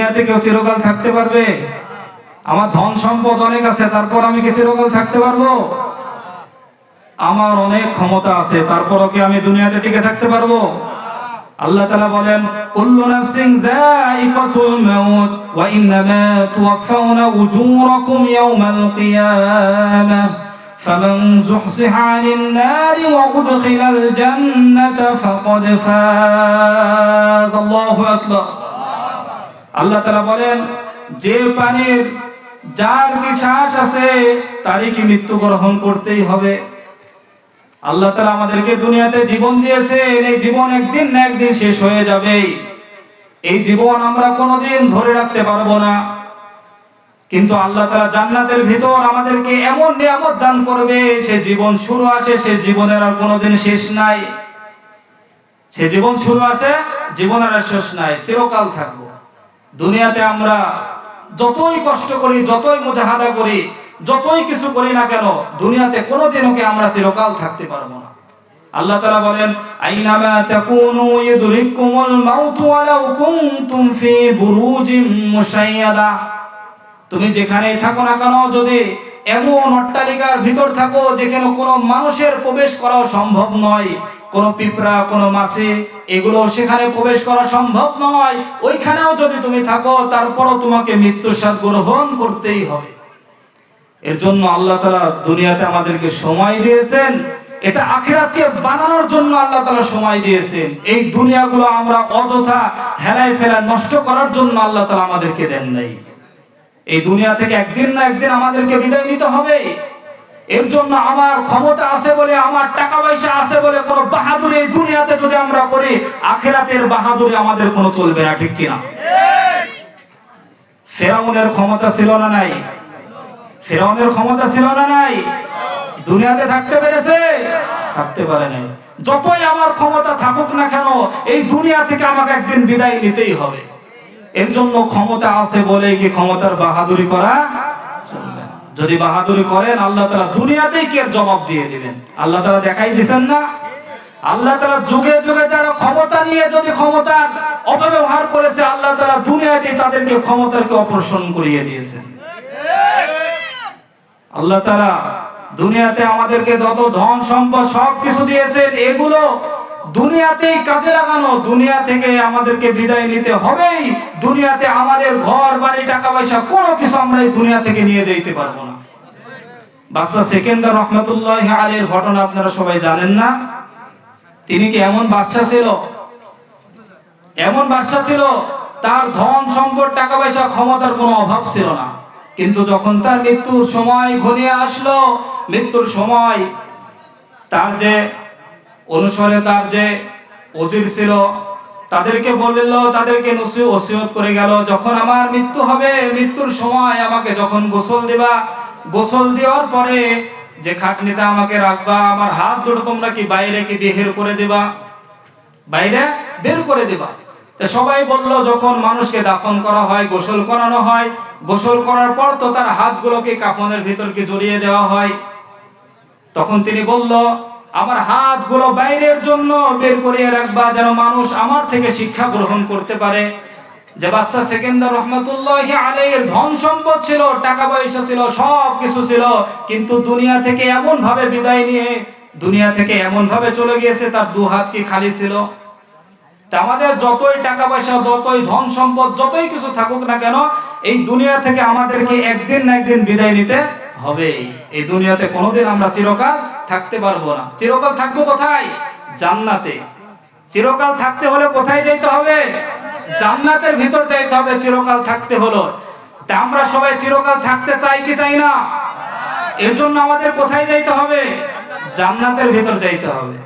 দুনিয়াতে কেউ চিরকাল থাকতে পারবে? আমার ধন সম্পদ অনেক আছে, তারপর আমি কি চিরকাল থাকতে পারবো? আমার অনেক ক্ষমতা আছে, তারপরও কি আমি দুনিয়াতে টিকে থাকতে পারবো? আল্লাহ তাআলা বলেন, কুল্লু নাফসিন যায়িকাতুল মাউত ওয়া ইন্নামা তুওয়াফাউনা উজুরাকুম ইয়াওমাল কিয়ামাহ ফামান যুহজিহা আনিন নারি ওয়া উদখিলাল জান্নাতা ফাকাদ ফাজ। আল্লাহু আকবার। আল্লাহ তাআলা বলেন, যে প্রাণীর যার কি শ্বাস আছে তারই কি মৃত্যু গ্রহণ করতেই হবে? আল্লাহ তাআলা আমাদেরকে দুনিয়াতে জীবন দিয়েছেন, এই জীবন একদিন না একদিন শেষ হয়ে যাবে। এই জীবন আমরা কোনোদিন ধরে রাখতে পারবো না, কিন্তু আল্লাহ তাআলা জান্নাতের ভিতর আমাদেরকে এমন নিয়ামত দান করবে, সে জীবন শুরু আছে, সে জীবনের আর কোনোদিন শেষ নাই। সে জীবন শুরু আছে, জীবনের আর শেষ নাই, চিরকাল থাকবো। দুনিয়াতে আমরা যতই কষ্ট করি, যতই মুজাহাদা করি, যতই কিছু করি না কেন, দুনিয়াতে কোনোদিনও কি আমরা চিরকাল থাকতে পারবো না। আল্লাহ তাআলা বলেন, আইনামা তাকুনু ইউদরিকুমুল মাউতু ওয়ালাউ কুনতুম ফি বুরুজিম মুশাইয়াদা। তুমি যেখানেই থাকো না কেন, যদি এমন অট্টালিকার ভিতর থাকো যেখানে কোনো মানুষের প্রবেশ করাও সম্ভব নয়, কোনো পিঁপড়া, কোনো মাছি, এগুলো সেখানে প্রবেশ করা সম্ভব নয়, ওইখানেও যদি তুমি থাকো, তারপরও তোমাকে মৃত্যুর স্বাদ গ্রহণ করতেই হবে। এর জন্য আল্লাহ তাআলা দুনিয়াতে আমাদেরকে সময় দিয়েছেন, এটা আখিরাতকে বানানোর জন্য আল্লাহ তাআলা সময় দিয়েছেন। এই দুনিয়াগুলো আমরা অযথা হেলায় ফেলায় নষ্ট করার জন্য আল্লাহ তাআলা আমাদেরকে দেন নাই। এই দুনিয়া থেকে একদিন না একদিন আমাদেরকে বিদায় নিতে হবে। এর জন্য আমার ক্ষমতা আছে বলে, আমার টাকা পয়সা আছে বলে কোনো বাহাদুরি এই দুনিয়াতে যদি আমরা করি, আখিরাতের বাহাদুরি আমাদের কোনো চলবে না, ঠিক কিনা? ফেরাউনের ক্ষমতা ছিল না নাই? ফেরাউনের ক্ষমতা ছিল না নাই? দুনিয়াতে থাকতে পেরেছে? থাকতে পারে নাই। যতই আমার ক্ষমতা থাকুক না কেন, এই দুনিয়া থেকে আমাকে একদিন বিদায় নিতেই হবে। এর জন্য ক্ষমতা আছে বলে কি ক্ষমতার বাহাদুরি করা চলবে না। যদি বাহাদুরি করেন, আল্লাহ তাআলা দুনিয়াতেই কি এর জবাব দিয়ে দিবেন। আল্লাহ তাআলা দেখাই দিবেন না? আল্লাহ তাআলা যুগে যুগে যারা ক্ষমতা নিয়ে যদি ক্ষমতার অপব্যবহার করেছে, আল্লাহ তাআলা দুনিয়াতেই তাদেরকে ক্ষমতারকে অপসারণ করিয়ে দিয়েছেন। আল্লাহ তাআলা দুনিয়াতে আমাদেরকে যত ধন সম্পদ সবকিছু দিয়েছেন, এগুলো দুনিয়াতেই কাজে লাগানো। দুনিয়া থেকে আমাদেরকে বিদায় নিতে হবেই। দুনিয়াতে আমাদের ঘর বাড়ি টাকা পয়সা কোনো কিছু আমরা এই দুনিয়া থেকে নিয়ে যেতে পারবো না। বাদশা সেকেন্দার রহমাতুল্লাহি আলাইহির ঘটনা আপনারা সবাই জানেন না? তিনি কি এমন বাদশা ছিল, এমন বাদশা ছিল, তার ধন সম্পদ টাকা পয়সা ক্ষমতার কোনো অভাব ছিল না। কিন্তু যখন তার মৃত্যুর সময় ঘনিয়ে আসলো, মৃত্যুর সময় তার যে অনুসারে তার যে ওজির ছিল তাদেরকে বলল, তাদেরকে ওসিয়ত করে গেল, যখন আমার মৃত্যু হবে, মৃত্যুর সময় আমাকে যখন গোসল দিবা, গোসল দেওয়ার পরে যে খাটনিটা আমাকে রাখবা, আমার হাত দুটো তোমরা কি বাইরে কি বের করে দিবা, বাইরে বের করে দিবা। সবাই বলল, যখন মানুষকে দাফন করা হয়, গোসল করানো হয়, গোসল করার পর তো তার হাতগুলোকে কাফনের ভিতরকে জড়িয়ে দেওয়া হয়। তখন তিনি বলল, আমার হাতগুলো বাইরের জন্য বের করিয়ে রাখবা, যেন মানুষ আমার থেকে শিক্ষা গ্রহণ করতে পারে। যে বাদশা সেকেন্দার রহমাতুল্লাহি আলাইহির ধন সম্পদ ছিল, টাকা পয়সা ছিল, সব কিছু ছিল, কিন্তু দুনিয়া থেকে এমন ভাবে বিদায় নিয়ে দুনিয়া থেকে এমন ভাবে চলে গিয়েছে, তার দু হাত কি খালি ছিল। তা আমাদের যতই টাকা পয়সা, যতই ধন সম্পদ, যতই কিছু থাকুক না কেন, এই দুনিয়া থেকে আমাদেরকে একদিন না একদিন বিদায় নিতে হবে। এই দুনিয়াতে কোনোদিন আমরা চিরকাল থাকতে পারবো না। চিরকাল থাকবো কোথায়? জান্নাতে। চিরকাল থাকতে হলে কোথায় যেতে হবে? জান্নাতের ভিতর যেতে হবে। চিরকাল থাকতে হলো, তা আমরা সবাই চিরকাল থাকতে চাই কি চাই না? এর জন্য আমাদের কোথায় যেতে হবে? জান্নাতের ভিতর যেতে হবে।